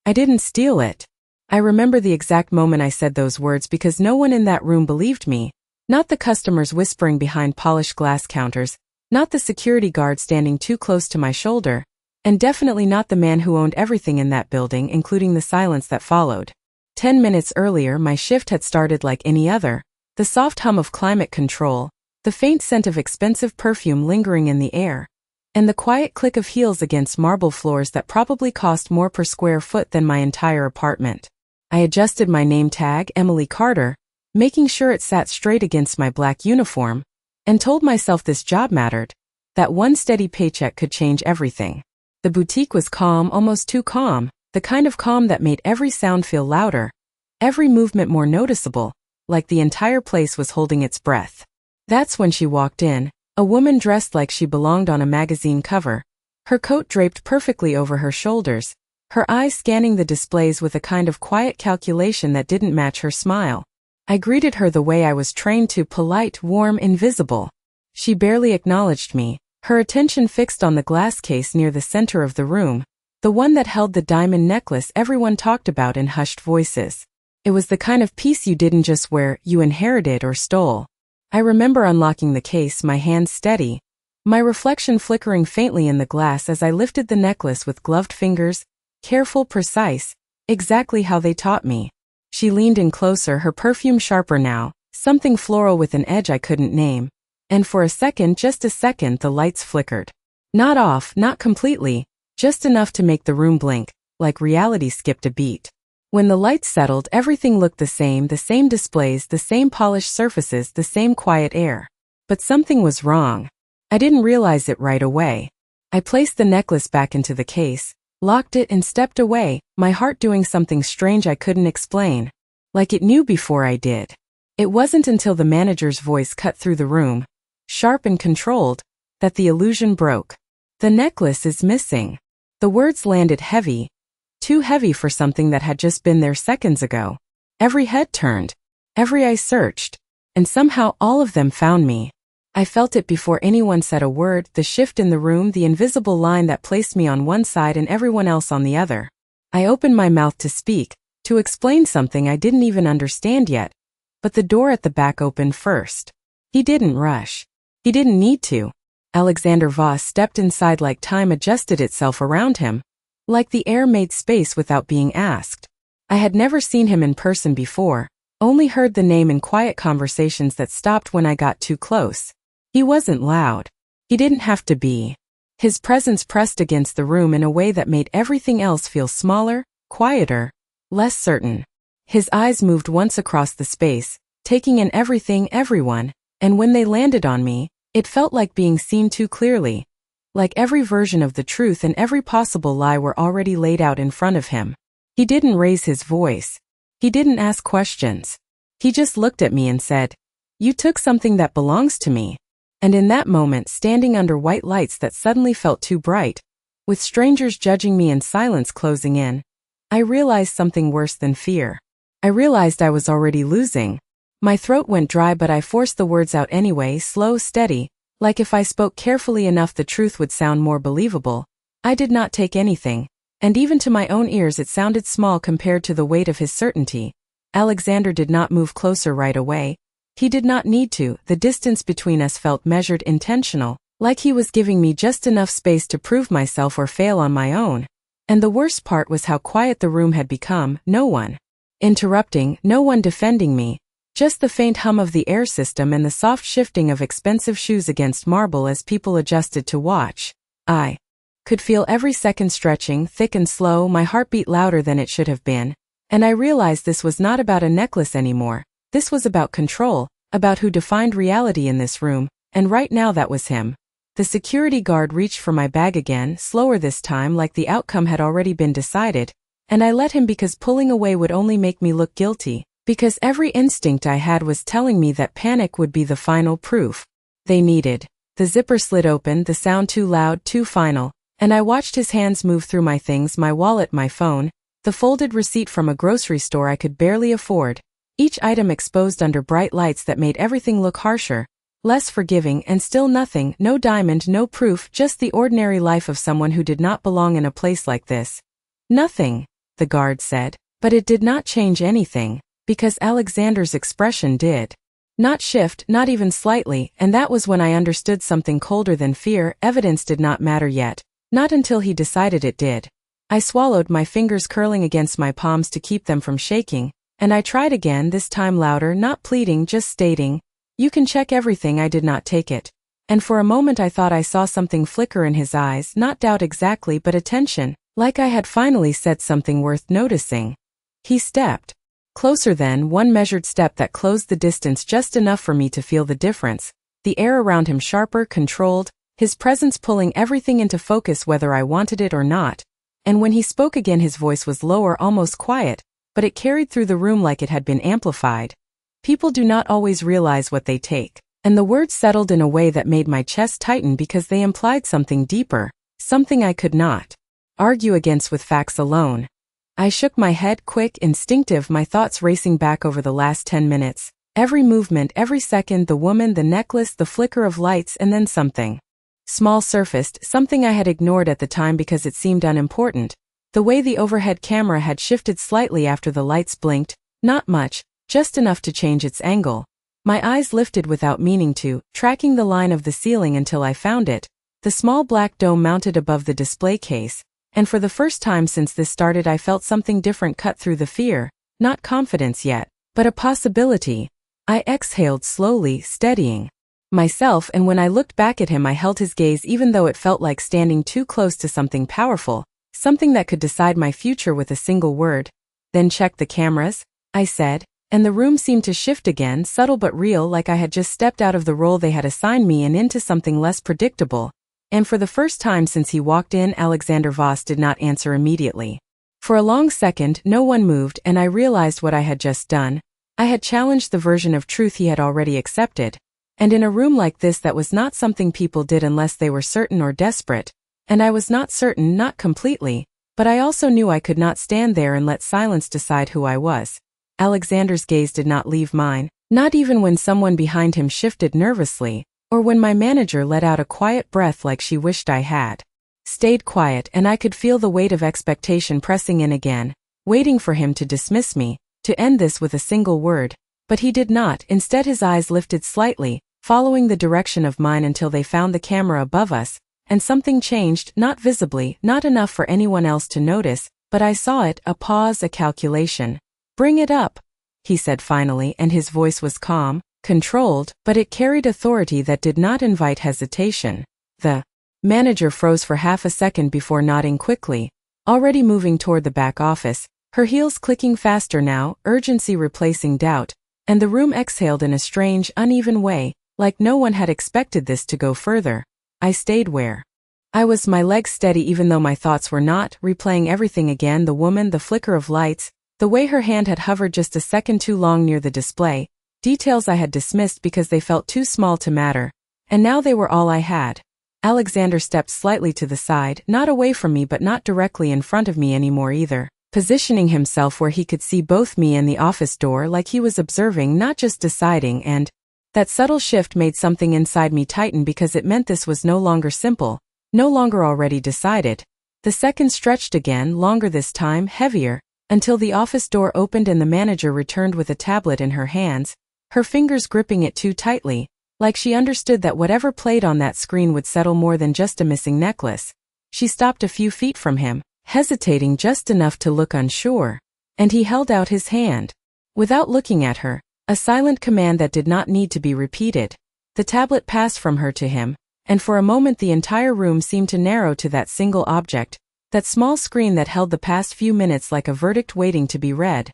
I didn't steal it. I remember the exact moment I said those words because no one in that room believed me. Not the customers whispering behind polished glass counters, not the security guard standing too close to my shoulder, and definitely not the man who owned everything in that building, including the silence that followed. 10 minutes earlier, my shift had started like any other. The soft hum of climate control, the faint scent of expensive perfume lingering in the air, and the quiet click of heels against marble floors that probably cost more per square foot than my entire apartment. I adjusted my name tag, Emily Carter, making sure it sat straight against my black uniform, and told myself this job mattered, that one steady paycheck could change everything. The boutique was calm, almost too calm, the kind of calm that made every sound feel louder, every movement more noticeable, like the entire place was holding its breath. That's when she walked in, a woman dressed like she belonged on a magazine cover, her coat draped perfectly over her shoulders, her eyes scanning the displays with a kind of quiet calculation that didn't match her smile. I greeted her the way I was trained to, polite, warm, invisible. She barely acknowledged me, her attention fixed on the glass case near the center of the room, the one that held the diamond necklace everyone talked about in hushed voices. It was the kind of piece you didn't just wear, you inherited or stole. I remember unlocking the case, my hands steady, my reflection flickering faintly in the glass as I lifted the necklace with gloved fingers, careful, precise, exactly how they taught me. She leaned in closer, her perfume sharper now, something floral with an edge I couldn't name, and for a second, just a second, the lights flickered. Not off, not completely, just enough to make the room blink, like reality skipped a beat. When the lights settled, everything looked the same displays, the same polished surfaces, the same quiet air. But something was wrong. I didn't realize it right away. I placed the necklace back into the case, locked it and stepped away, my heart doing something strange I couldn't explain. Like it knew before I did. It wasn't until the manager's voice cut through the room, sharp and controlled, that the illusion broke. The necklace is missing. The words landed heavy. Too heavy for something that had just been there seconds ago. Every head turned. Every eye searched. And somehow all of them found me. I felt it before anyone said a word, the shift in the room, the invisible line that placed me on one side and everyone else on the other. I opened my mouth to speak, to explain something I didn't even understand yet. But the door at the back opened first. He didn't rush. He didn't need to. Alexander Voss stepped inside like time adjusted itself around him. Like the air made space without being asked. I had never seen him in person before, only heard the name in quiet conversations that stopped when I got too close. He wasn't loud. He didn't have to be. His presence pressed against the room in a way that made everything else feel smaller, quieter, less certain. His eyes moved once across the space, taking in everything, everyone, and when they landed on me, it felt like being seen too clearly. Like every version of the truth and every possible lie were already laid out in front of him. He didn't raise his voice. He didn't ask questions. He just looked at me and said, "You took something that belongs to me." And in that moment, standing under white lights that suddenly felt too bright, with strangers judging me and silence closing in, I realized something worse than fear. I realized I was already losing. My throat went dry, but I forced the words out anyway, slow, steady, like if I spoke carefully enough the truth would sound more believable. I did not take anything, and even to my own ears it sounded small compared to the weight of his certainty. Alexander did not move closer right away. He did not need to. The distance between us felt measured, intentional, like he was giving me just enough space to prove myself or fail on my own. And the worst part was how quiet the room had become, no one interrupting, no one defending me. Just the faint hum of the air system and the soft shifting of expensive shoes against marble as people adjusted to watch. I could feel every second stretching, thick and slow, my heartbeat louder than it should have been. And I realized this was not about a necklace anymore. This was about control, about who defined reality in this room, and right now that was him. The security guard reached for my bag again, slower this time, like the outcome had already been decided, and I let him because pulling away would only make me look guilty. Because every instinct I had was telling me that panic would be the final proof they needed. The zipper slid open, the sound too loud, too final, and I watched his hands move through my things, my wallet, my phone, the folded receipt from a grocery store I could barely afford, each item exposed under bright lights that made everything look harsher, less forgiving, and still nothing, no diamond, no proof, just the ordinary life of someone who did not belong in a place like this. Nothing. the guard said. But it did not change anything, because Alexander's expression did not shift, not even slightly, and that was when I understood something colder than fear. Evidence did not matter yet, not until he decided it did. I swallowed, my fingers curling against my palms to keep them from shaking, and I tried again, this time louder, not pleading, just stating, "You can check everything." I did not take it. And for a moment I thought I saw something flicker in his eyes, not doubt exactly, but attention, like I had finally said something worth noticing. He stepped closer then, one measured step that closed the distance just enough for me to feel the difference, the air around him sharper, controlled, his presence pulling everything into focus whether I wanted it or not. And when he spoke again his voice was lower, almost quiet, but it carried through the room like it had been amplified. "People do not always realize what they take." And the words settled in a way that made my chest tighten because they implied something deeper, something I could not argue against with facts alone. I shook my head, quick, instinctive, my thoughts racing back over the last 10 minutes. Every movement, every second, the woman, the necklace, the flicker of lights, and then something small surfaced, something I had ignored at the time because it seemed unimportant. The way the overhead camera had shifted slightly after the lights blinked, not much, just enough to change its angle. My eyes lifted without meaning to, tracking the line of the ceiling until I found it, the small black dome mounted above the display case, and for the first time since this started I felt something different cut through the fear, not confidence yet, but a possibility. I exhaled slowly, steadying myself, and when I looked back at him I held his gaze even though it felt like standing too close to something powerful, something that could decide my future with a single word. "Then check the cameras," I said. And the room seemed to shift again, subtle but real, like I had just stepped out of the role they had assigned me and into something less predictable. And for the first time since he walked in, Alexander Voss did not answer immediately. For a long second, no one moved, and I realized what I had just done. I had challenged the version of truth he had already accepted. And in a room like this, that was not something people did unless they were certain or desperate. And I was not certain, not completely, but I also knew I could not stand there and let silence decide who I was. Alexander's gaze did not leave mine, not even when someone behind him shifted nervously, or when my manager let out a quiet breath like she wished I had stayed quiet, and I could feel the weight of expectation pressing in again, waiting for him to dismiss me, to end this with a single word. But he did not. Instead his eyes lifted slightly, following the direction of mine until they found the camera above us, and something changed, not visibly, not enough for anyone else to notice, but I saw it, a pause, a calculation. "Bring it up," he said finally, and his voice was calm, controlled, but it carried authority that did not invite hesitation. The manager froze for half a second before nodding quickly, already moving toward the back office, her heels clicking faster now, urgency replacing doubt, and the room exhaled in a strange, uneven way, like no one had expected this to go further. I stayed where I was, my legs steady even though my thoughts were not, replaying everything again, the woman, the flicker of lights, the way her hand had hovered just a second too long near the display, details I had dismissed because they felt too small to matter, and now they were all I had. Alexander stepped slightly to the side, not away from me but not directly in front of me anymore either, positioning himself where he could see both me and the office door, like he was observing, not just deciding, and that subtle shift made something inside me tighten because it meant this was no longer simple, no longer already decided. The seconds stretched again, longer this time, heavier, until the office door opened and the manager returned with a tablet in her hands, her fingers gripping it too tightly, like she understood that whatever played on that screen would settle more than just a missing necklace. She stopped a few feet from him, hesitating just enough to look unsure, and he held out his hand. Without looking at her, a silent command that did not need to be repeated. The tablet passed from her to him, and for a moment the entire room seemed to narrow to that single object, that small screen that held the past few minutes like a verdict waiting to be read.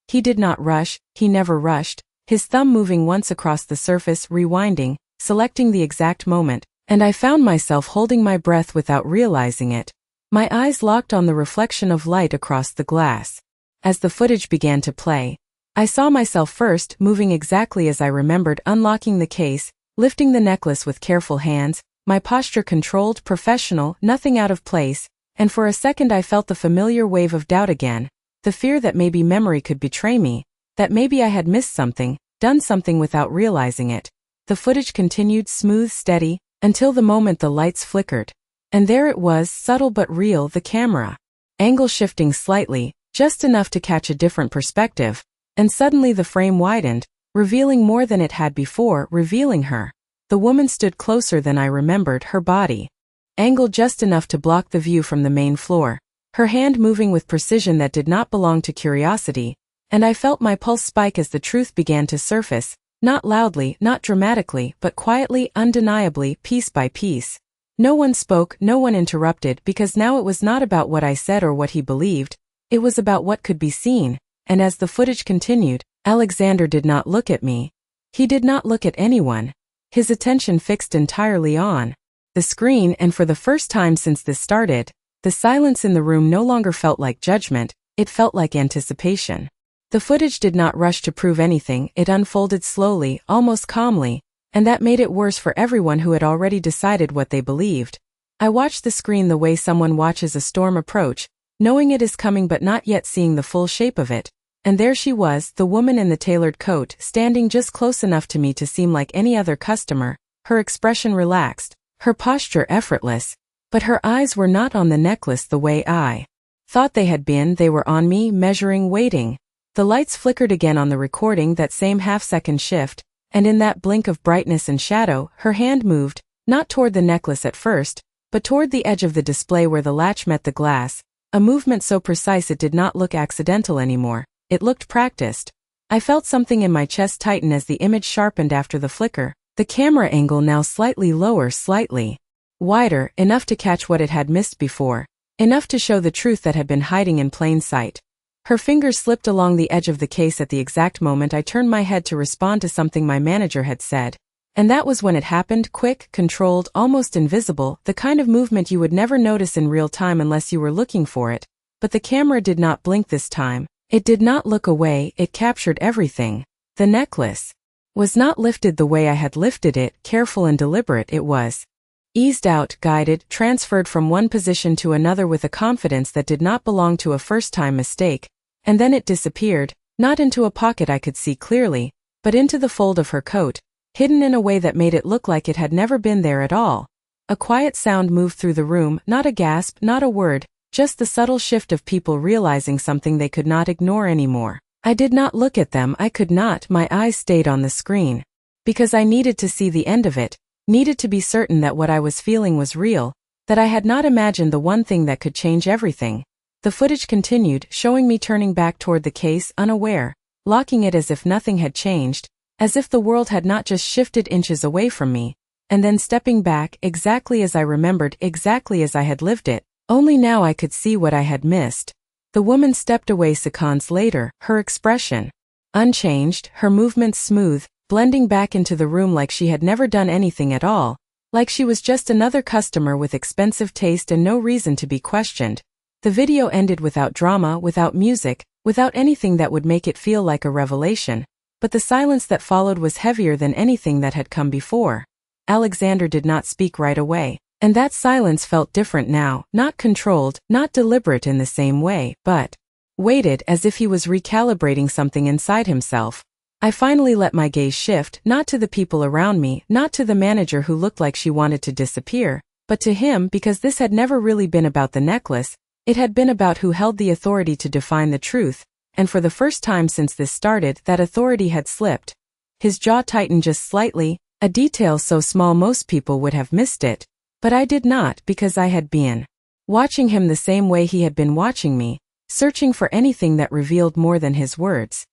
He did not rush, he never rushed, his thumb moving once across the surface, rewinding, selecting the exact moment, and I found myself holding my breath without realizing it. My eyes locked on the reflection of light across the glass. As the footage began to play, I saw myself first, moving exactly as I remembered, unlocking the case, lifting the necklace with careful hands, my posture controlled, professional, nothing out of place, and for a second I felt the familiar wave of doubt again, the fear that maybe memory could betray me, that maybe I had missed something, done something without realizing it. The footage continued, smooth, steady, until the moment the lights flickered. And there it was, subtle but real, the camera. Angle shifting slightly, just enough to catch a different perspective, and suddenly the frame widened, revealing more than it had before, revealing her. The woman stood closer than I remembered, her body angled just enough to block the view from the main floor, her hand moving with precision that did not belong to curiosity, and I felt my pulse spike as the truth began to surface, not loudly, not dramatically, but quietly, undeniably, piece by piece. No one spoke, no one interrupted, because now it was not about what I said or what he believed, it was about what could be seen, and as the footage continued, Alexander did not look at me. He did not look at anyone. His attention fixed entirely on the screen, and for the first time since this started, the silence in the room no longer felt like judgment, it felt like anticipation. The footage did not rush to prove anything, it unfolded slowly, almost calmly, and that made it worse for everyone who had already decided what they believed. I watched the screen the way someone watches a storm approach, knowing it is coming but not yet seeing the full shape of it. And there she was, the woman in the tailored coat, standing just close enough to me to seem like any other customer, her expression relaxed, her posture effortless, but her eyes were not on the necklace the way I thought they had been. They were on me, measuring, waiting. The lights flickered again on the recording, that same half-second shift, and in that blink of brightness and shadow, her hand moved, not toward the necklace at first, but toward the edge of the display where the latch met the glass, a movement so precise it did not look accidental anymore, it looked practiced. I felt something in my chest tighten as the image sharpened after the flicker, the camera angle now slightly lower, slightly wider, enough to catch what it had missed before, enough to show the truth that had been hiding in plain sight. Her fingers slipped along the edge of the case at the exact moment I turned my head to respond to something my manager had said. And that was when it happened, quick, controlled, almost invisible, the kind of movement you would never notice in real time unless you were looking for it. But the camera did not blink this time. It did not look away, it captured everything. The necklace was not lifted the way I had lifted it, careful and deliberate. It was eased out, guided, transferred from one position to another with a confidence that did not belong to a first-time mistake. And then it disappeared, not into a pocket I could see clearly, but into the fold of her coat, hidden in a way that made it look like it had never been there at all. A quiet sound moved through the room, not a gasp, not a word, just the subtle shift of people realizing something they could not ignore anymore. I did not look at them, I could not, my eyes stayed on the screen. Because I needed to see the end of it, needed to be certain that what I was feeling was real, that I had not imagined the one thing that could change everything. The footage continued, showing me turning back toward the case, unaware, locking it as if nothing had changed, as if the world had not just shifted inches away from me, and then stepping back, exactly as I remembered, exactly as I had lived it, only now I could see what I had missed. The woman stepped away seconds later, her expression unchanged, her movements smooth, blending back into the room like she had never done anything at all, like she was just another customer with expensive taste and no reason to be questioned. The video ended without drama, without music, without anything that would make it feel like a revelation, but the silence that followed was heavier than anything that had come before. Alexander did not speak right away. And that silence felt different now, not controlled, not deliberate in the same way, but waited as if he was recalibrating something inside himself. I finally let my gaze shift, not to the people around me, not to the manager who looked like she wanted to disappear, but to him, because this had never really been about the necklace, it had been about who held the authority to define the truth, and for the first time since this started, that authority had slipped. His jaw tightened just slightly, a detail so small most people would have missed it. But I did not, because I had been watching him the same way he had been watching me, searching for anything that revealed more than his words.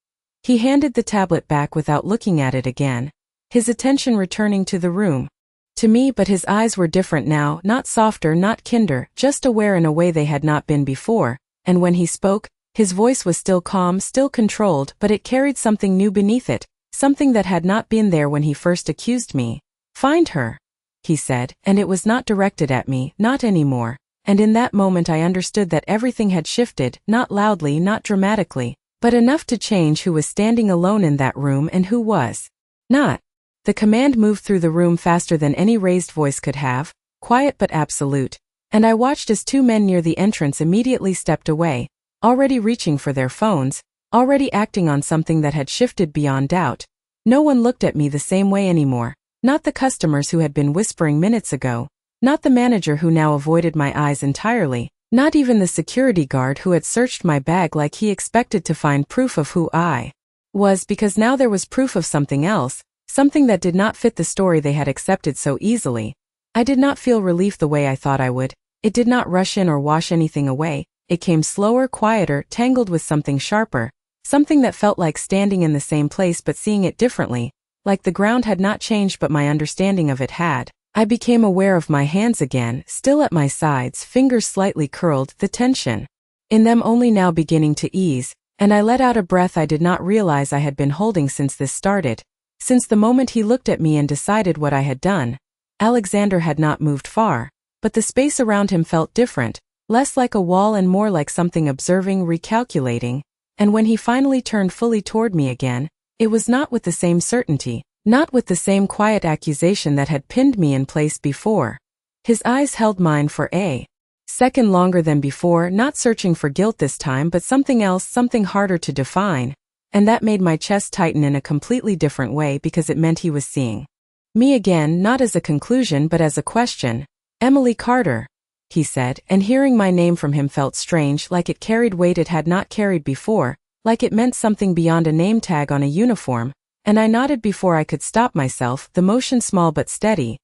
He handed the tablet back without looking at it again, his attention returning to the room. To me, but his eyes were different now, not softer, not kinder, just aware in a way they had not been before, and when he spoke, his voice was still calm, still controlled, but it carried something new beneath it, something that had not been there when he first accused me. "Find her," he said, and it was not directed at me, not anymore, and in that moment I understood that everything had shifted, not loudly, not dramatically, but enough to change who was standing alone in that room and who was not. The command moved through the room faster than any raised voice could have, quiet but absolute, and I watched as two men near the entrance immediately stepped away, already reaching for their phones, already acting on something that had shifted beyond doubt. No one looked at me the same way anymore. Not the customers who had been whispering minutes ago, not the manager who now avoided my eyes entirely, Not even the security guard who had searched my bag like he expected to find proof of who I was, because now there was proof of something else, something that did not fit the story they had accepted so easily. I did not feel relief the way I thought I would. It did not rush in or wash anything away. It came slower, quieter, tangled with something sharper, something that felt like standing in the same place but seeing it differently, like the ground had not changed but my understanding of it had. I became aware of my hands again, still at my sides, fingers slightly curled, the tension in them only now beginning to ease, and I let out a breath I did not realize I had been holding since this started, since the moment he looked at me and decided what I had done. Alexander had not moved far, but the space around him felt different, less like a wall and more like something observing, recalculating, and when he finally turned fully toward me again, it was not with the same certainty, not with the same quiet accusation that had pinned me in place before. His eyes held mine for a second longer than before, not searching for guilt this time but something else, something harder to define, and that made my chest tighten in a completely different way because it meant he was seeing me again, not as a conclusion but as a question. "Emily Carter," he said, and hearing my name from him felt strange, like it carried weight it had not carried before, like it meant something beyond a name tag on a uniform, and I nodded before I could stop myself, the motion small but steady.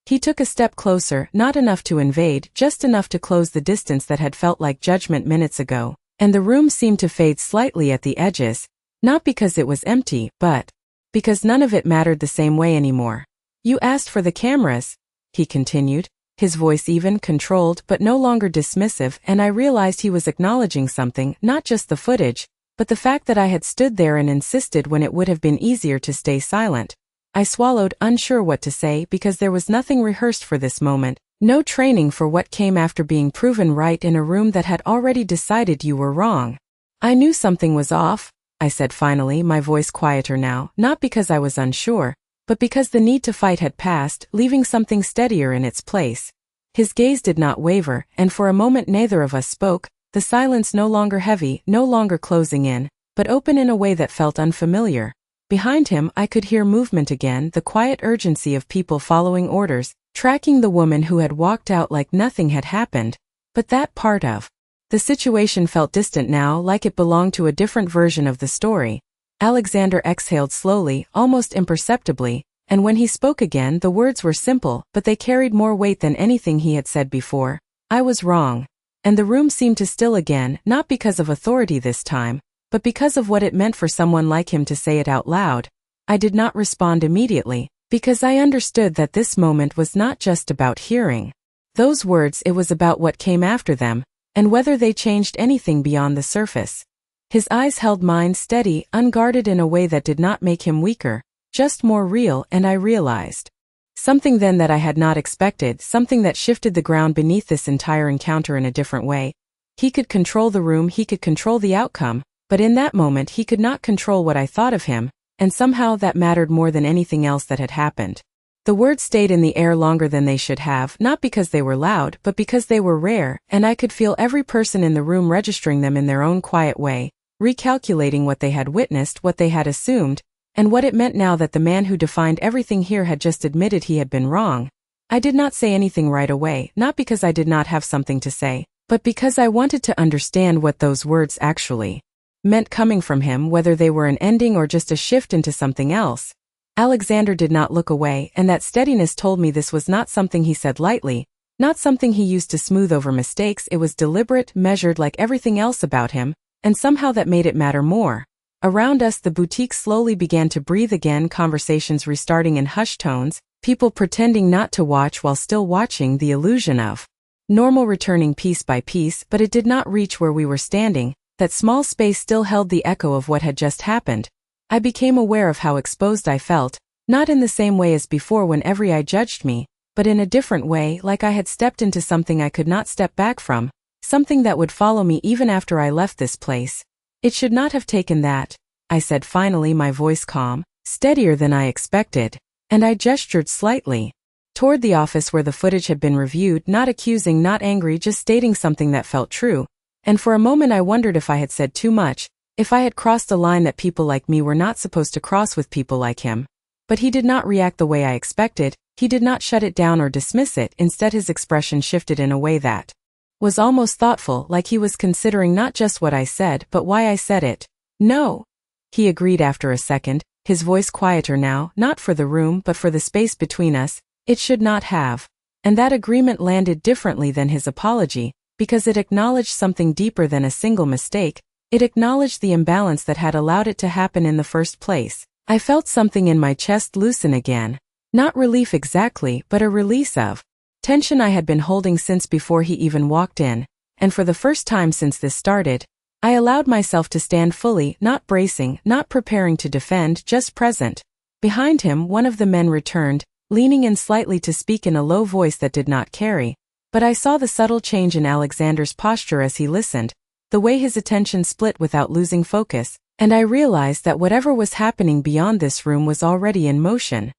He took a step closer, not enough to invade, just enough to close the distance that had felt like judgment minutes ago, and the room seemed to fade slightly at the edges, not because it was empty, but because none of it mattered the same way anymore. "You asked for the cameras," he continued, his voice even, controlled but no longer dismissive, and I realized he was acknowledging something, not just the footage, but the fact that I had stood there and insisted when it would have been easier to stay silent. I swallowed, unsure what to say, because there was nothing rehearsed for this moment, no training for what came after being proven right in a room that had already decided you were wrong. "I knew something was off," I said finally, my voice quieter now, not because I was unsure, but because the need to fight had passed, leaving something steadier in its place. His gaze did not waver, and for a moment neither of us spoke, the silence no longer heavy, no longer closing in, but open in a way that felt unfamiliar. Behind him I could hear movement again, the quiet urgency of people following orders, tracking the woman who had walked out like nothing had happened, but that part of the situation felt distant now, like it belonged to a different version of the story. Alexander exhaled slowly, almost imperceptibly, and when he spoke again the words were simple, but they carried more weight than anything he had said before. "I was wrong." And the room seemed to still again, not because of authority this time, but because of what it meant for someone like him to say it out loud. I did not respond immediately, because I understood that this moment was not just about hearing those words, it was about what came after them, and whether they changed anything beyond the surface. His eyes held mine steady, unguarded in a way that did not make him weaker, just more real, and I realized something then that I had not expected, something that shifted the ground beneath this entire encounter in a different way. He could control the room, he could control the outcome, but in that moment he could not control what I thought of him, and somehow that mattered more than anything else that had happened. The words stayed in the air longer than they should have, not because they were loud, but because they were rare, and I could feel every person in the room registering them in their own quiet way, recalculating what they had witnessed, what they had assumed, and what it meant now that the man who defined everything here had just admitted he had been wrong. I did not say anything right away, not because I did not have something to say, but because I wanted to understand what those words actually meant coming from him, whether they were an ending or just a shift into something else. Alexander did not look away, and that steadiness told me this was not something he said lightly, not something he used to smooth over mistakes. It was deliberate, measured like everything else about him, and somehow that made it matter more. Around us the boutique slowly began to breathe again, conversations restarting in hushed tones, people pretending not to watch while still watching, the illusion of normal returning piece by piece, but it did not reach where we were standing. That small space still held the echo of what had just happened. I became aware of how exposed I felt, not in the same way as before when every eye judged me, but in a different way, like I had stepped into something I could not step back from, something that would follow me even after I left this place. "It should not have taken that," I said finally, my voice calm, steadier than I expected, and I gestured slightly toward the office where the footage had been reviewed, not accusing, not angry, just stating something that felt true. And for a moment I wondered if I had said too much, if I had crossed a line that people like me were not supposed to cross with people like him. But he did not react the way I expected. He did not shut it down or dismiss it. Instead his expression shifted in a way that was almost thoughtful, like he was considering not just what I said but why I said it. No. He agreed after a second, his voice quieter now, not for the room but for the space between us. It should not have. And that agreement landed differently than his apology, because it acknowledged something deeper than a single mistake. It acknowledged the imbalance that had allowed it to happen in the first place. I felt something in my chest loosen again. Not relief exactly, but a release of tension I had been holding since before he even walked in, and for the first time since this started, I allowed myself to stand fully, not bracing, not preparing to defend, just present. Behind him, one of the men returned, leaning in slightly to speak in a low voice that did not carry, but I saw the subtle change in Alexander's posture as he listened, the way his attention split without losing focus, and I realized that whatever was happening beyond this room was already in motion.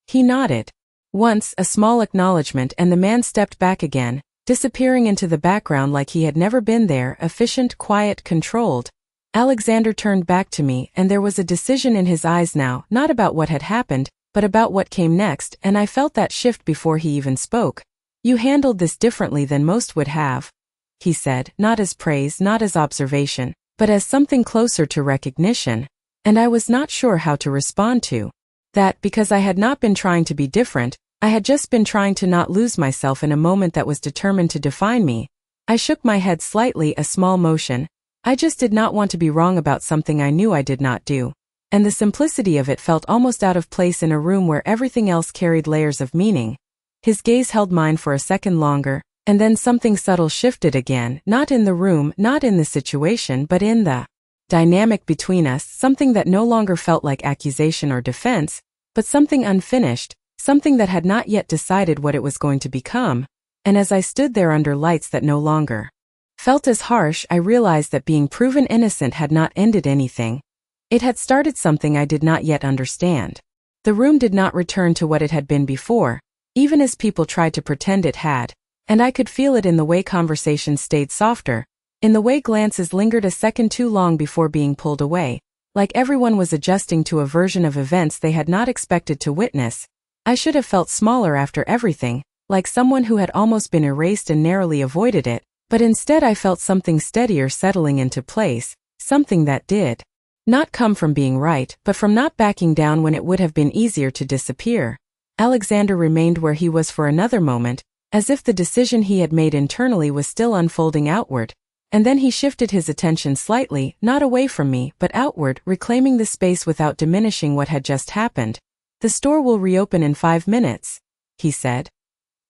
He nodded. Once, a small acknowledgement, and the man stepped back again, disappearing into the background like he had never been there, efficient, quiet, controlled. Alexander turned back to me, and there was a decision in his eyes now, not about what had happened, but about what came next, and I felt that shift before he even spoke. You handled this differently than most would have, he said, not as praise, not as observation, but as something closer to recognition, and I was not sure how to respond to that, because I had not been trying to be different, I had just been trying to not lose myself in a moment that was determined to define me. I shook my head slightly, a small motion. I just did not want to be wrong about something I knew I did not do. And the simplicity of it felt almost out of place in a room where everything else carried layers of meaning. His gaze held mine for a second longer, and then something subtle shifted again, not in the room, not in the situation, but in the dynamic between us, something that no longer felt like accusation or defense, but something unfinished, something that had not yet decided what it was going to become. And as I stood there under lights that no longer felt as harsh, I realized that being proven innocent had not ended anything. It had started something I did not yet understand. The room did not return to what it had been before, even as people tried to pretend it had, and I could feel it in the way conversations stayed softer, in the way glances lingered a second too long before being pulled away, like everyone was adjusting to a version of events they had not expected to witness. I should have felt smaller after everything, like someone who had almost been erased and narrowly avoided it, but instead I felt something steadier settling into place, something that did not come from being right, but from not backing down when it would have been easier to disappear. Alexander remained where he was for another moment, as if the decision he had made internally was still unfolding outward, and then he shifted his attention slightly, not away from me, but outward, reclaiming the space without diminishing what had just happened. The store will reopen in 5 minutes, he said,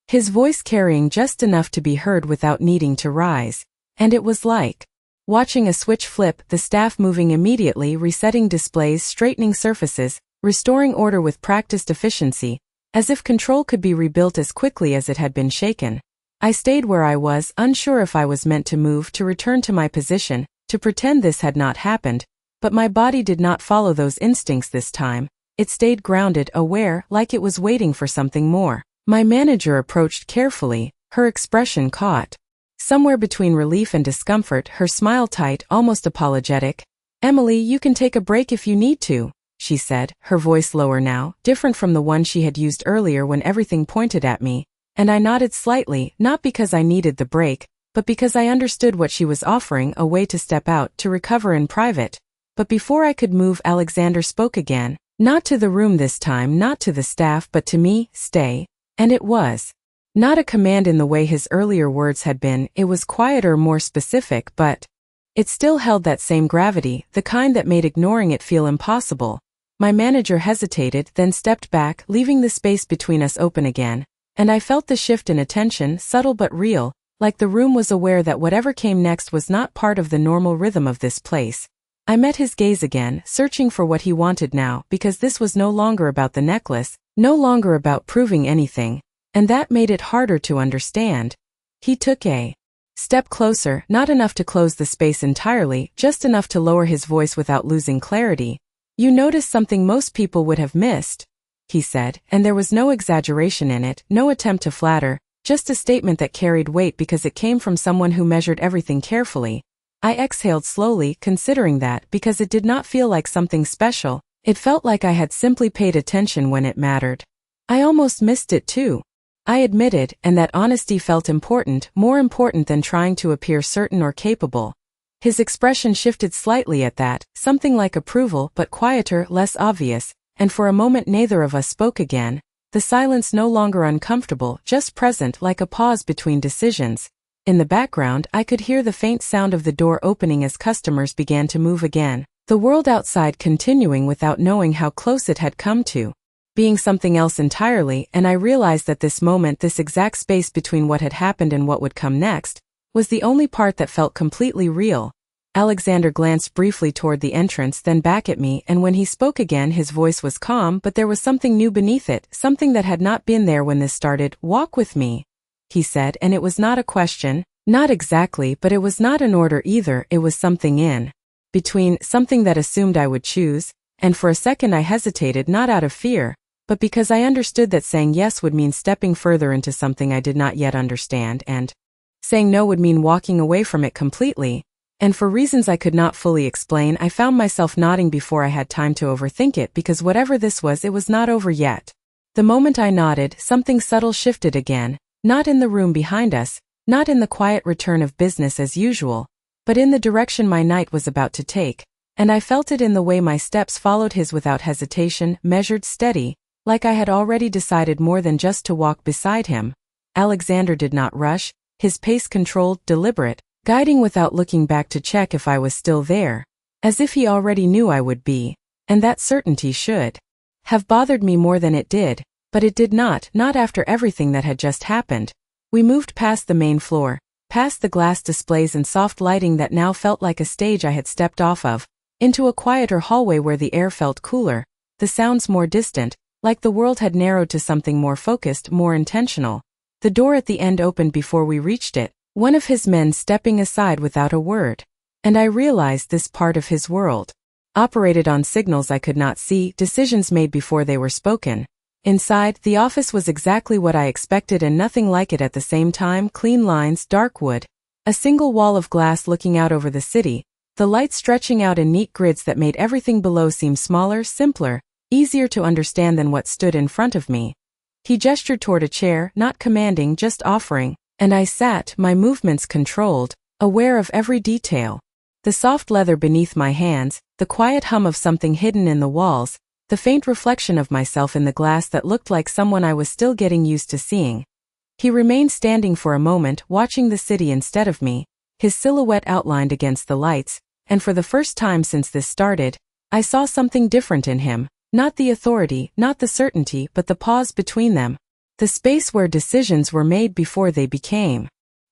his voice carrying just enough to be heard without needing to rise, and it was like watching a switch flip, the staff moving immediately, resetting displays, straightening surfaces, restoring order with practiced efficiency, as if control could be rebuilt as quickly as it had been shaken. I stayed where I was, unsure if I was meant to move, to return to my position, to pretend this had not happened, but my body did not follow those instincts this time. It stayed grounded, aware, like it was waiting for something more. My manager approached carefully, her expression caught somewhere between relief and discomfort, her smile tight, almost apologetic. "Emily, you can take a break if you need to," she said, her voice lower now, different from the one she had used earlier when everything pointed at me, and I nodded slightly, not because I needed the break, but because I understood what she was offering, a way to step out, to recover in private. But before I could move, Alexander spoke again, not to the room this time, not to the staff, but to me. "Stay." And it was not a command in the way his earlier words had been, it was quieter, more specific, but it still held that same gravity, the kind that made ignoring it feel impossible. My manager hesitated, then stepped back, leaving the space between us open again, and I felt the shift in attention, subtle but real, like the room was aware that whatever came next was not part of the normal rhythm of this place. I met his gaze again, searching for what he wanted now, because this was no longer about the necklace, no longer about proving anything, and that made it harder to understand. He took a step closer, not enough to close the space entirely, just enough to lower his voice without losing clarity. "You noticed something most people would have missed," he said, and there was no exaggeration in it, no attempt to flatter, just a statement that carried weight because it came from someone who measured everything carefully. I exhaled slowly, considering that, because it did not feel like something special. It felt like I had simply paid attention when it mattered. I almost missed it too. I admitted, and that honesty felt important, more important than trying to appear certain or capable. His expression shifted slightly at that, something like approval but quieter, less obvious, and for a moment neither of us spoke again, the silence no longer uncomfortable, just present like a pause between decisions. In the background, I could hear the faint sound of the door opening as customers began to move again, the world outside continuing without knowing how close it had come to being something else entirely, and I realized that this moment, this exact space between what had happened and what would come next, was the only part that felt completely real. Alexander glanced briefly toward the entrance, then back at me, and when he spoke again his voice was calm, but there was something new beneath it, something that had not been there when this started. "Walk with me," he said, and it was not a question, not exactly, but it was not an order either, it was something in between, something that assumed I would choose, and for a second I hesitated, not out of fear, but because I understood that saying yes would mean stepping further into something I did not yet understand, and saying no would mean walking away from it completely, and for reasons I could not fully explain I found myself nodding before I had time to overthink it, because whatever this was, it was not over yet. The moment I nodded, something subtle shifted again, not in the room behind us, not in the quiet return of business as usual, but in the direction my night was about to take, and I felt it in the way my steps followed his without hesitation, measured, steady, like I had already decided more than just to walk beside him. Alexander did not rush, his pace controlled, deliberate, guiding without looking back to check if I was still there, as if he already knew I would be, and that certainty should have bothered me more than it did, but it did not after everything that had just happened. We moved past the main floor, past the glass displays and soft lighting that now felt like a stage I had stepped off of, into a quieter hallway where the air felt cooler, the sounds more distant, like the world had narrowed to something more focused, more intentional. The door at the end opened before we reached it, one of his men stepping aside without a word. And I realized this part of his world operated on signals I could not see, decisions made before they were spoken. Inside, the office was exactly what I expected and nothing like it at the same time, clean lines, dark wood, a single wall of glass looking out over the city, the lights stretching out in neat grids that made everything below seem smaller, simpler, easier to understand than what stood in front of me. He gestured toward a chair, not commanding, just offering, and I sat, my movements controlled, aware of every detail. The soft leather beneath my hands, the quiet hum of something hidden in the walls, the faint reflection of myself in the glass that looked like someone I was still getting used to seeing. He remained standing for a moment, watching the city instead of me, his silhouette outlined against the lights, and for the first time since this started, I saw something different in him. Not the authority, not the certainty, but the pause between them. The space where decisions were made before they became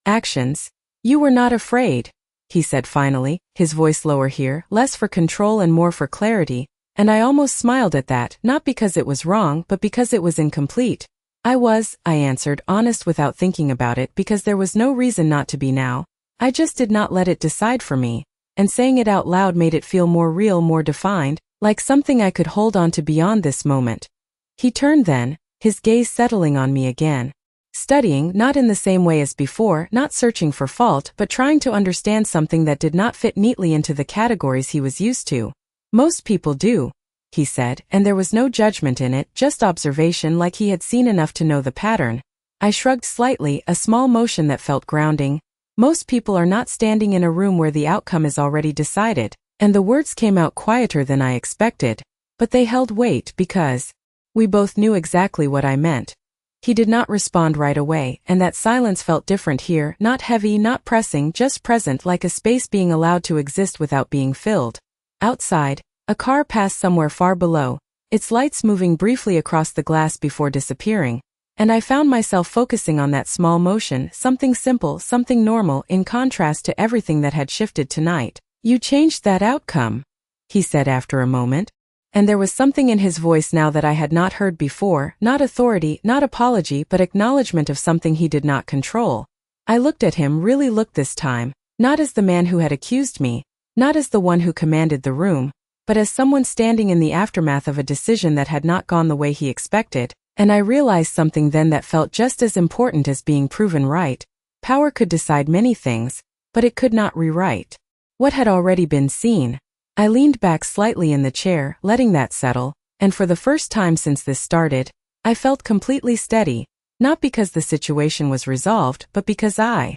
actions. "You were not afraid," he said finally, his voice lower here, less for control and more for clarity, and I almost smiled at that, not because it was wrong, but because it was incomplete. "I was," I answered, honest without thinking about it, because there was no reason not to be now. I just did not let it decide for me, and saying it out loud made it feel more real, more defined, like something I could hold on to beyond this moment. He turned then, his gaze settling on me again. Studying, not in the same way as before, not searching for fault, but trying to understand something that did not fit neatly into the categories he was used to. "Most people do," he said, and there was no judgment in it, just observation, like he had seen enough to know the pattern. I shrugged slightly, a small motion that felt grounding. "Most people are not standing in a room where the outcome is already decided." And the words came out quieter than I expected, but they held weight because we both knew exactly what I meant. He did not respond right away, and that silence felt different here, not heavy, not pressing, just present, like a space being allowed to exist without being filled. Outside, a car passed somewhere far below, its lights moving briefly across the glass before disappearing, and I found myself focusing on that small motion, something simple, something normal, in contrast to everything that had shifted tonight. "You changed that outcome," he said after a moment, and there was something in his voice now that I had not heard before, not authority, not apology, but acknowledgement of something he did not control. I looked at him, really looked this time, not as the man who had accused me, not as the one who commanded the room, but as someone standing in the aftermath of a decision that had not gone the way he expected, and I realized something then that felt just as important as being proven right. Power could decide many things, but it could not rewrite what had already been seen. I leaned back slightly in the chair, letting that settle, and for the first time since this started, I felt completely steady, Not because the situation was resolved, but because I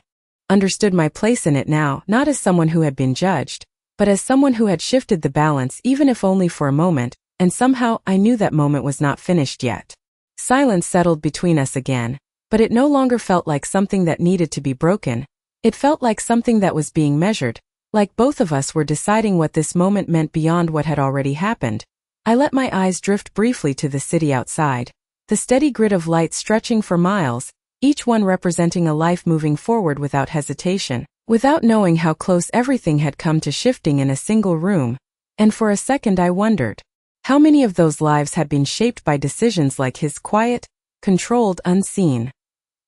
understood my place in it now, not as someone who had been judged, but as someone who had shifted the balance even if only for a moment, and somehow I knew that moment was not finished yet. Silence settled between us again, but it no longer felt like something that needed to be broken. It felt like something that was being measured, like both of us were deciding what this moment meant beyond what had already happened. I let my eyes drift briefly to the city outside. The steady grid of lights stretching for miles, each one representing a life moving forward without hesitation, without knowing how close everything had come to shifting in a single room. And for a second I wondered, how many of those lives had been shaped by decisions like his, quiet, controlled, unseen.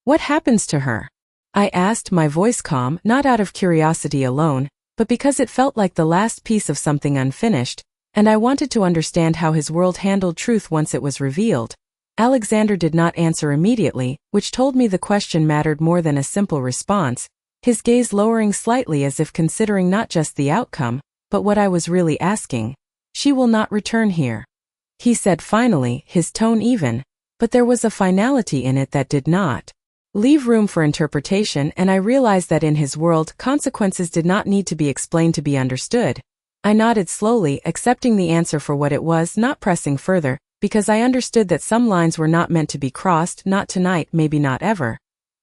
What happens to her? I asked, my voice calm, not out of curiosity alone, but because it felt like the last piece of something unfinished, and I wanted to understand how his world handled truth once it was revealed. Alexander did not answer immediately, which told me the question mattered more than a simple response, his gaze lowering slightly as if considering not just the outcome, but what I was really asking. She will not return here, he said finally, his tone even, but there was a finality in it that did not leave room for interpretation, and I realized that in his world, consequences did not need to be explained to be understood. I nodded slowly, accepting the answer for what it was, not pressing further, because I understood that some lines were not meant to be crossed, not tonight, maybe not ever.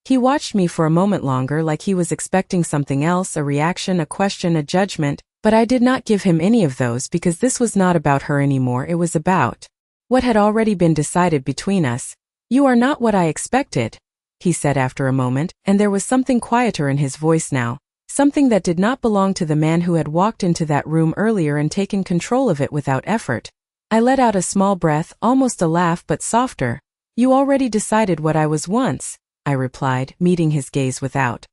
He watched me for a moment longer, like he was expecting something else, a reaction, a question, a judgment, but I did not give him any of those because this was not about her anymore, it was about what had already been decided between us. You are not what I expected, he said after a moment, and there was something quieter in his voice now, something that did not belong to the man who had walked into that room earlier and taken control of it without effort. I let out a small breath, almost a laugh but softer. You already decided what I was once, I replied, meeting his gaze without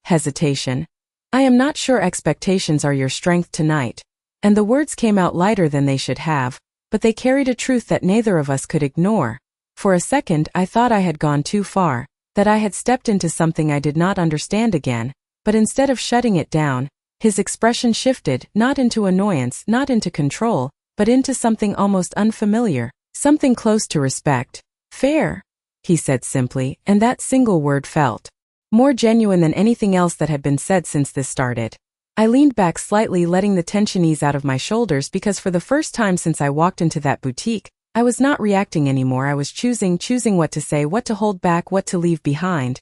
hesitation. I am not sure expectations are your strength tonight. And the words came out lighter than they should have, but they carried a truth that neither of us could ignore. For a second I thought I had gone too far, that I had stepped into something I did not understand again, but instead of shutting it down, his expression shifted, not into annoyance, not into control, but into something almost unfamiliar, something close to respect. Fair, he said simply, and that single word felt more genuine than anything else that had been said since this started. I leaned back slightly, letting the tension ease out of my shoulders because for the first time since I walked into that boutique, I was not reacting anymore. I was choosing what to say, what to hold back, what to leave behind.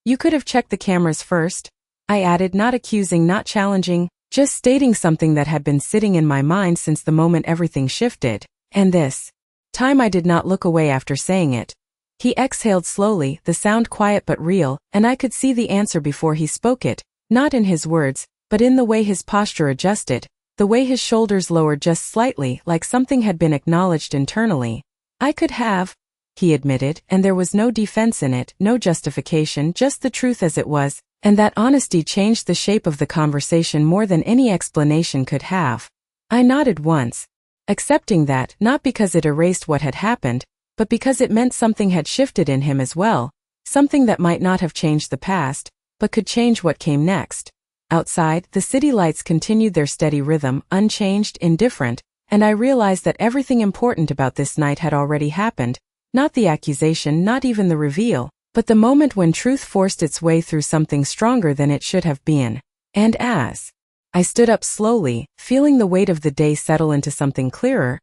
You could have checked the cameras first, I added, not accusing, not challenging, just stating something that had been sitting in my mind since the moment everything shifted. And this time I did not look away after saying it. He exhaled slowly, the sound quiet but real, and I could see the answer before he spoke it, not in his words, but in the way his posture adjusted, the way his shoulders lowered just slightly, like something had been acknowledged internally. I could have, he admitted, and there was no defense in it, no justification, just the truth as it was, and that honesty changed the shape of the conversation more than any explanation could have. I nodded once, accepting that, not because it erased what had happened, but because it meant something had shifted in him as well, something that might not have changed the past, but could change what came next. Outside, the city lights continued their steady rhythm, unchanged, indifferent, and I realized that everything important about this night had already happened, not the accusation, not even the reveal, but the moment when truth forced its way through something stronger than it should have been. And as I stood up slowly, feeling the weight of the day settle into something clearer,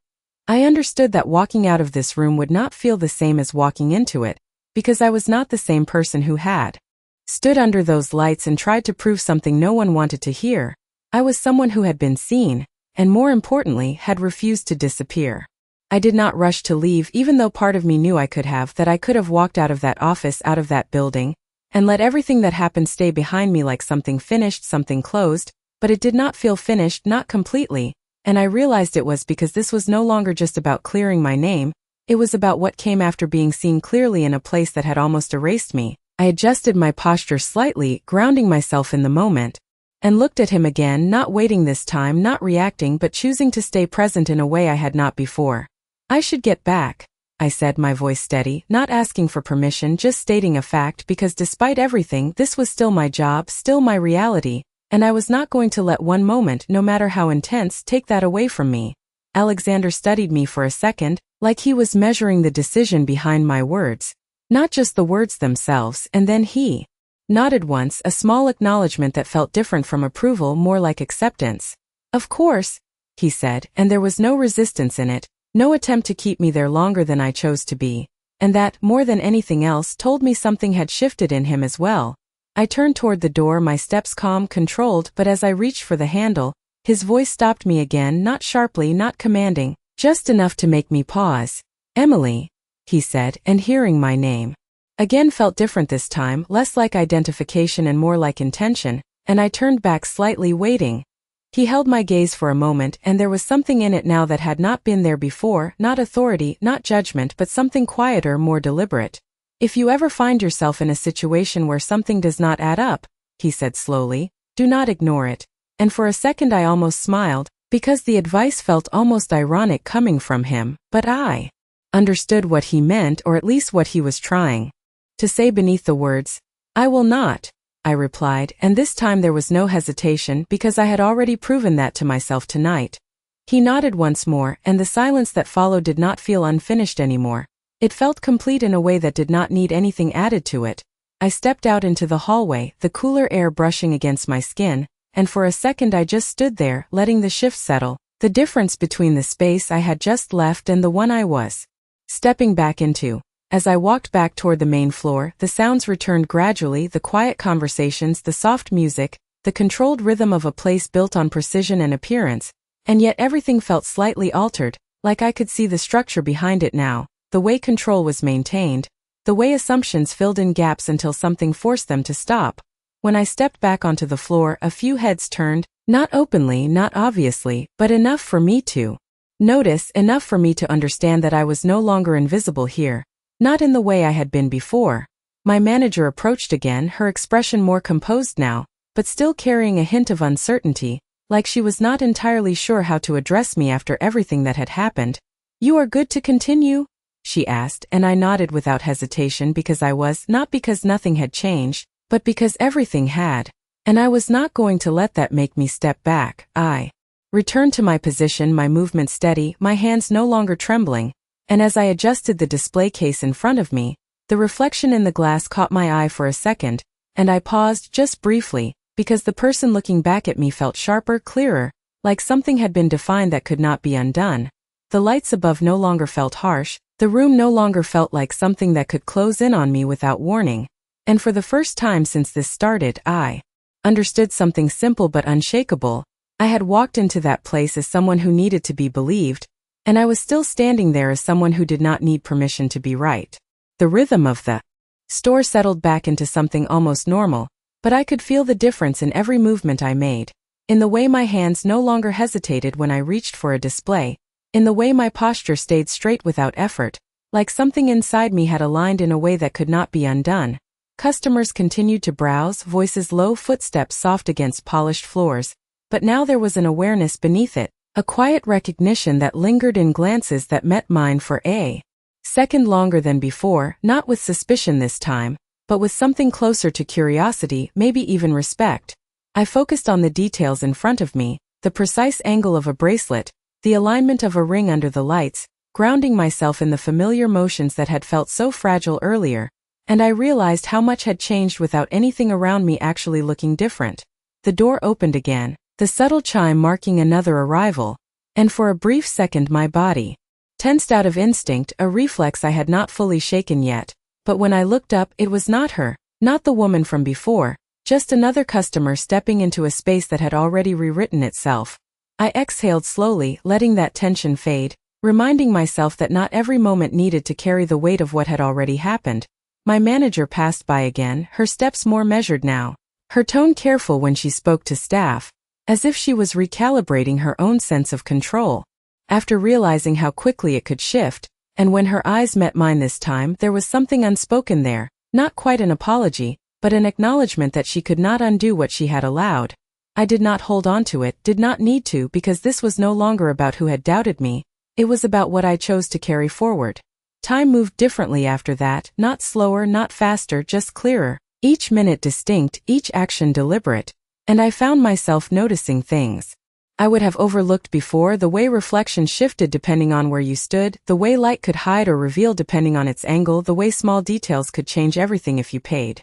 I understood that walking out of this room would not feel the same as walking into it, because I was not the same person who had stood under those lights and tried to prove something no one wanted to hear. I was someone who had been seen, and more importantly, had refused to disappear. I did not rush to leave, even though part of me knew I could have, that I could have walked out of that office, out of that building, and let everything that happened stay behind me like something finished, something closed, but it did not feel finished, not completely, and I realized it was because this was no longer just about clearing my name, it was about what came after being seen clearly in a place that had almost erased me. I adjusted my posture slightly, grounding myself in the moment, and looked at him again, not waiting this time, not reacting, but choosing to stay present in a way I had not before. I should get back, I said, my voice steady, not asking for permission, just stating a fact because despite everything, this was still my job, still my reality, and I was not going to let one moment, no matter how intense, take that away from me. Alexander studied me for a second, like he was measuring the decision behind my words. not just the words themselves, and then he nodded once, a small acknowledgement that felt different from approval, more like acceptance. Of course, he said, and there was no resistance in it, no attempt to keep me there longer than I chose to be, and that, more than anything else, told me something had shifted in him as well. I turned toward the door, my steps calm, controlled, but as I reached for the handle, his voice stopped me again, not sharply, not commanding, just enough to make me pause. "Emily," he said, and hearing my name again felt different this time, less like identification and more like intention, and I turned back slightly, waiting. He held my gaze for a moment, and there was something in it now that had not been there before, not authority, not judgment, but something quieter, more deliberate. "If you ever find yourself in a situation where something does not add up," he said slowly, "do not ignore it." And for a second I almost smiled, because the advice felt almost ironic coming from him, but I understood what he meant, or at least what he was trying to say beneath the words. "I will not," I replied, and this time there was no hesitation, because I had already proven that to myself tonight. He nodded once more, and the silence that followed did not feel unfinished anymore. It felt complete in a way that did not need anything added to it. I stepped out into the hallway, the cooler air brushing against my skin, and for a second I just stood there, letting the shift settle, the difference between the space I had just left and the one I was stepping back into. As I walked back toward the main floor, the sounds returned gradually, the quiet conversations, the soft music, the controlled rhythm of a place built on precision and appearance, and yet everything felt slightly altered, like I could see the structure behind it now, the way control was maintained, the way assumptions filled in gaps until something forced them to stop. When I stepped back onto the floor, a few heads turned, not openly, not obviously, but enough for me to notice, enough for me to understand that I was no longer invisible here. Not in the way I had been before. My manager approached again, her expression more composed now, but still carrying a hint of uncertainty, like she was not entirely sure how to address me after everything that had happened. "You are good to continue?" she asked, and I nodded without hesitation, because I was, not because nothing had changed, but because everything had. And I was not going to let that make me step back. I returned to my position, my movement steady, my hands no longer trembling. And as I adjusted the display case in front of me, the reflection in the glass caught my eye for a second, and I paused just briefly, because the person looking back at me felt sharper, clearer, like something had been defined that could not be undone. The lights above no longer felt harsh, the room no longer felt like something that could close in on me without warning. And for the first time since this started, I understood something simple but unshakable. I had walked into that place as someone who needed to be believed, and I was still standing there as someone who did not need permission to be right. The rhythm of the store settled back into something almost normal, but I could feel the difference in every movement I made. In the way my hands no longer hesitated when I reached for a display, in the way my posture stayed straight without effort, like something inside me had aligned in a way that could not be undone. Customers continued to browse, voices low, footsteps soft against polished floors, but now there was an awareness beneath it. A quiet recognition that lingered in glances that met mine for a second longer than before, not with suspicion this time, but with something closer to curiosity, maybe even respect. I focused on the details in front of me, the precise angle of a bracelet, the alignment of a ring under the lights, grounding myself in the familiar motions that had felt so fragile earlier, and I realized how much had changed without anything around me actually looking different. The door opened again, the subtle chime marking another arrival, and for a brief second my body tensed out of instinct, a reflex I had not fully shaken yet, but when I looked up it was not her, not the woman from before, just another customer stepping into a space that had already rewritten itself. I exhaled slowly, letting that tension fade, reminding myself that not every moment needed to carry the weight of what had already happened. My manager passed by again, her steps more measured now, her tone careful when she spoke to staff, as if she was recalibrating her own sense of control. After realizing how quickly it could shift, and when her eyes met mine this time, there was something unspoken there, not quite an apology, but an acknowledgement that she could not undo what she had allowed. I did not hold on to it, did not need to, because this was no longer about who had doubted me, it was about what I chose to carry forward. Time moved differently after that, not slower, not faster, just clearer, each minute distinct, each action deliberate. And I found myself noticing things I would have overlooked before, the way reflection shifted depending on where you stood, the way light could hide or reveal depending on its angle, the way small details could change everything if you paid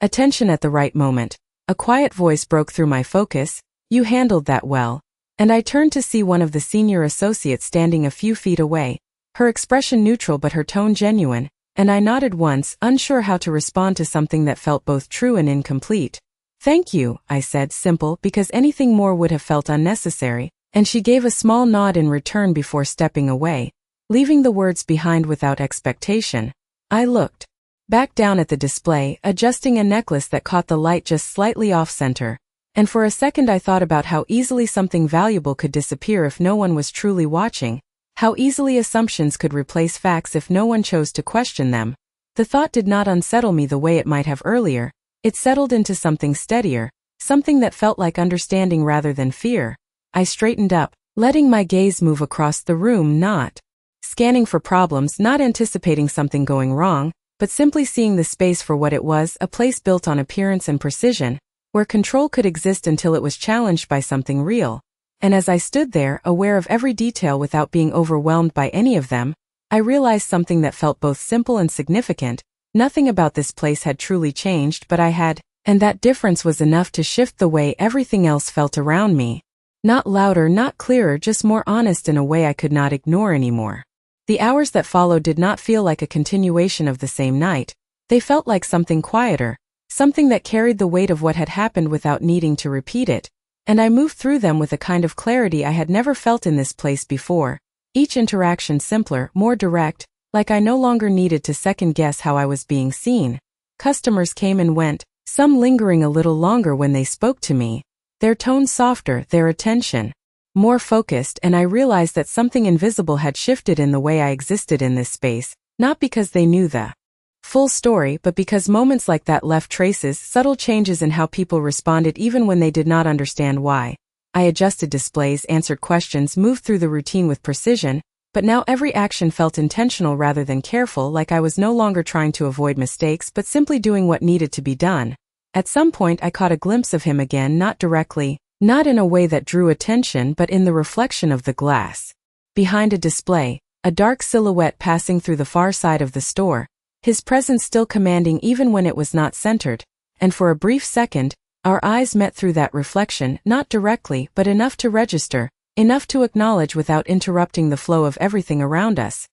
attention at the right moment. A quiet voice broke through my focus. "You handled that well." And I turned to see one of the senior associates standing a few feet away, her expression neutral but her tone genuine, and I nodded once, unsure how to respond to something that felt both true and incomplete. "Thank you," I said, simple, because anything more would have felt unnecessary, and she gave a small nod in return before stepping away, leaving the words behind without expectation. I looked back down at the display, adjusting a necklace that caught the light just slightly off-center, and for a second I thought about how easily something valuable could disappear if no one was truly watching, how easily assumptions could replace facts if no one chose to question them. The thought did not unsettle me the way it might have earlier. It settled into something steadier, something that felt like understanding rather than fear. I straightened up, letting my gaze move across the room, not scanning for problems, not anticipating something going wrong, but simply seeing the space for what it was, a place built on appearance and precision, where control could exist until it was challenged by something real. And as I stood there, aware of every detail without being overwhelmed by any of them, I realized something that felt both simple and significant. Nothing about this place had truly changed, but I had, and that difference was enough to shift the way everything else felt around me. Not louder, not clearer, just more honest in a way I could not ignore anymore. The hours that followed did not feel like a continuation of the same night. They felt like something quieter, something that carried the weight of what had happened without needing to repeat it, and I moved through them with a kind of clarity I had never felt in this place before. Each interaction simpler, more direct, like I no longer needed to second-guess how I was being seen. Customers came and went, some lingering a little longer when they spoke to me, their tone softer, their attention more focused, and I realized that something invisible had shifted in the way I existed in this space, not because they knew the full story, but because moments like that left traces, subtle changes in how people responded even when they did not understand why. I adjusted displays, answered questions, moved through the routine with precision, but now every action felt intentional rather than careful, like I was no longer trying to avoid mistakes but simply doing what needed to be done. At some point I caught a glimpse of him again, not directly, not in a way that drew attention, but in the reflection of the glass. Behind a display, a dark silhouette passing through the far side of the store, his presence still commanding even when it was not centered, and for a brief second, our eyes met through that reflection, not directly, but enough to register, enough to acknowledge without interrupting the flow of everything around us.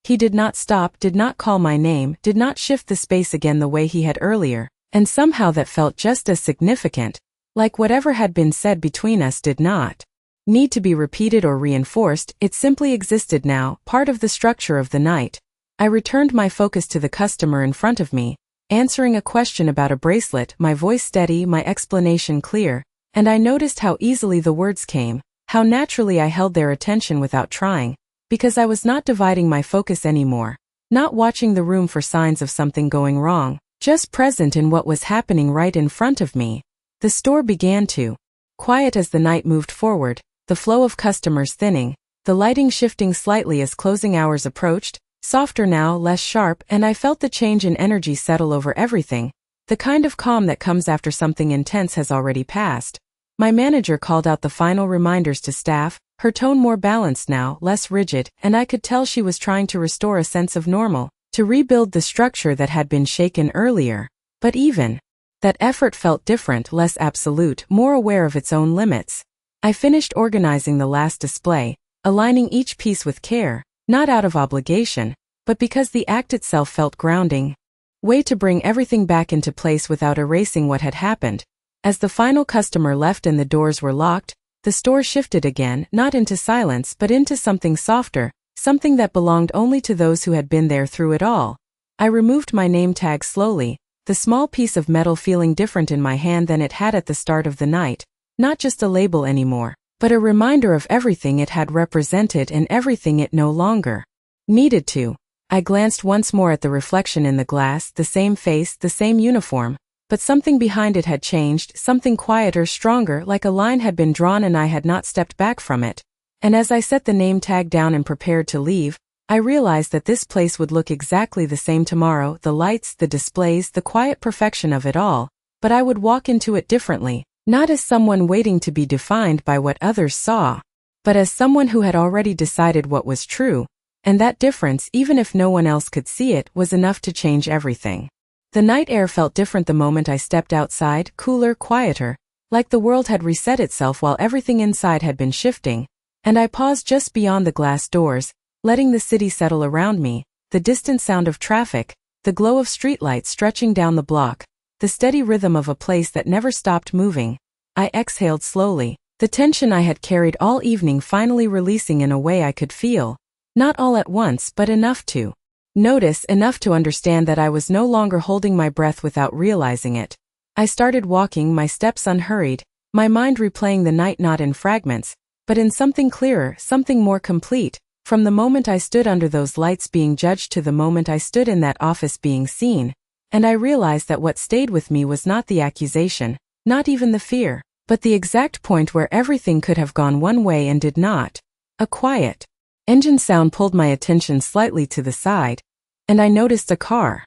He did not stop, did not call my name, did not shift the space again the way he had earlier, and somehow that felt just as significant, like whatever had been said between us did not need to be repeated or reinforced, it simply existed now, part of the structure of the night. I returned my focus to the customer in front of me, answering a question about a bracelet, my voice steady, my explanation clear, and I noticed how easily the words came, how naturally I held their attention without trying, because I was not dividing my focus anymore, not watching the room for signs of something going wrong, just present in what was happening right in front of me. The store began to quiet as the night moved forward, the flow of customers thinning, the lighting shifting slightly as closing hours approached, softer now, less sharp, and I felt the change in energy settle over everything, the kind of calm that comes after something intense has already passed. My manager called out the final reminders to staff, her tone more balanced now, less rigid, and I could tell she was trying to restore a sense of normal, to rebuild the structure that had been shaken earlier. But even that effort felt different, less absolute, more aware of its own limits. I finished organizing the last display, aligning each piece with care, not out of obligation, but because the act itself felt grounding. Way to bring everything back into place without erasing what had happened. As the final customer left and the doors were locked, the store shifted again, not into silence but into something softer, something that belonged only to those who had been there through it all. I removed my name tag slowly, the small piece of metal feeling different in my hand than it had at the start of the night, not just a label anymore, but a reminder of everything it had represented and everything it no longer needed to. I glanced once more at the reflection in the glass, the same face, the same uniform, but something behind it had changed, something quieter, stronger, like a line had been drawn and I had not stepped back from it. And as I set the name tag down and prepared to leave, I realized that this place would look exactly the same tomorrow, the lights, the displays, the quiet perfection of it all, but I would walk into it differently, Not as someone waiting to be defined by what others saw, but as someone who had already decided what was true, and that difference, even if no one else could see it, was enough to change everything. The night air felt different the moment I stepped outside, cooler, quieter, like the world had reset itself while everything inside had been shifting, and I paused just beyond the glass doors, letting the city settle around me, the distant sound of traffic, the glow of streetlights stretching down the block, the steady rhythm of a place that never stopped moving. I exhaled slowly, the tension I had carried all evening finally releasing in a way I could feel, not all at once but enough to notice, enough to understand that I was no longer holding my breath without realizing it. I started walking, my steps unhurried, my mind replaying the night not in fragments, but in something clearer, something more complete, from the moment I stood under those lights being judged to the moment I stood in that office being seen, and I realized that what stayed with me was not the accusation, not even the fear, but the exact point where everything could have gone one way and did not. A quiet engine sound pulled my attention slightly to the side, and I noticed a car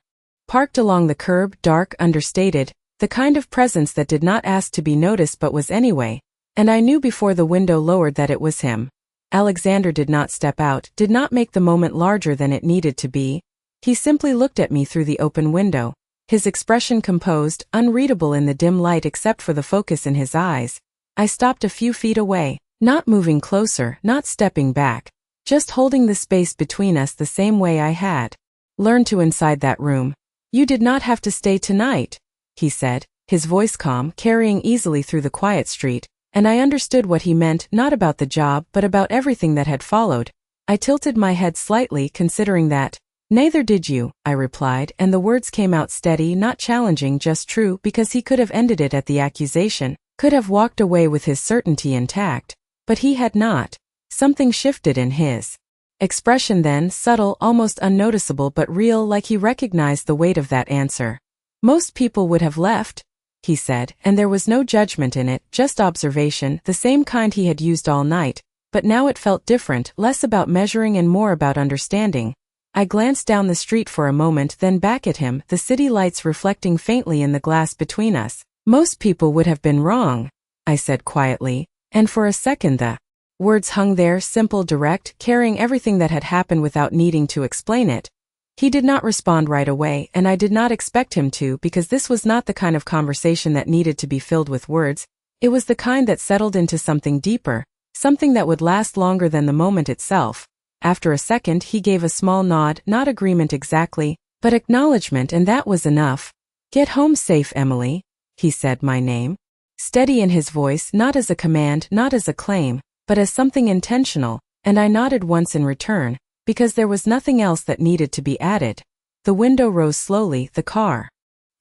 parked along the curb, dark, understated, the kind of presence that did not ask to be noticed but was anyway, and I knew before the window lowered that it was him. Alexander did not step out, did not make the moment larger than it needed to be. He simply looked at me through the open window, his expression composed, unreadable in the dim light except for the focus in his eyes. I stopped a few feet away, not moving closer, not stepping back, just holding the space between us the same way I had learned to inside that room. "You did not have to stay tonight," he said, his voice calm, carrying easily through the quiet street, and I understood what he meant, not about the job but about everything that had followed. I tilted my head slightly, considering that. "Neither did you," I replied, and the words came out steady, not challenging, just true, because he could have ended it at the accusation, could have walked away with his certainty intact, but he had not. Something shifted in his expression then, subtle, almost unnoticeable but real, like he recognized the weight of that answer. "Most people would have left," he said, and there was no judgment in it, just observation, the same kind he had used all night, but now it felt different, less about measuring and more about understanding. I glanced down the street for a moment, then back at him, the city lights reflecting faintly in the glass between us. "Most people would have been wrong," I said quietly, and for a second the words hung there, simple, direct, carrying everything that had happened without needing to explain it. He did not respond right away, and I did not expect him to, because this was not the kind of conversation that needed to be filled with words. It was the kind that settled into something deeper, something that would last longer than the moment itself. After a second he gave a small nod, not agreement exactly, but acknowledgement, and that was enough. "Get home safe, Emily," he said my name, steady in his voice, not as a command, not as a claim, but as something intentional, and I nodded once in return, because there was nothing else that needed to be added. The window rose slowly, the car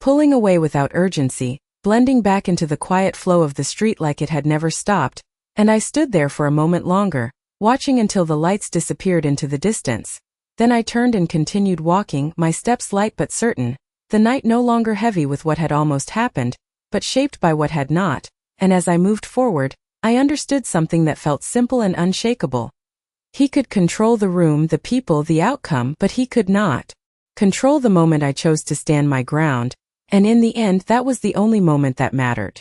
pulling away without urgency, blending back into the quiet flow of the street like it had never stopped, and I stood there for a moment longer, watching until the lights disappeared into the distance. Then I turned and continued walking, my steps light but certain, the night no longer heavy with what had almost happened, but shaped by what had not, and as I moved forward, I understood something that felt simple and unshakable. He could control the room, the people, the outcome, but he could not control the moment I chose to stand my ground, and in the end that was the only moment that mattered.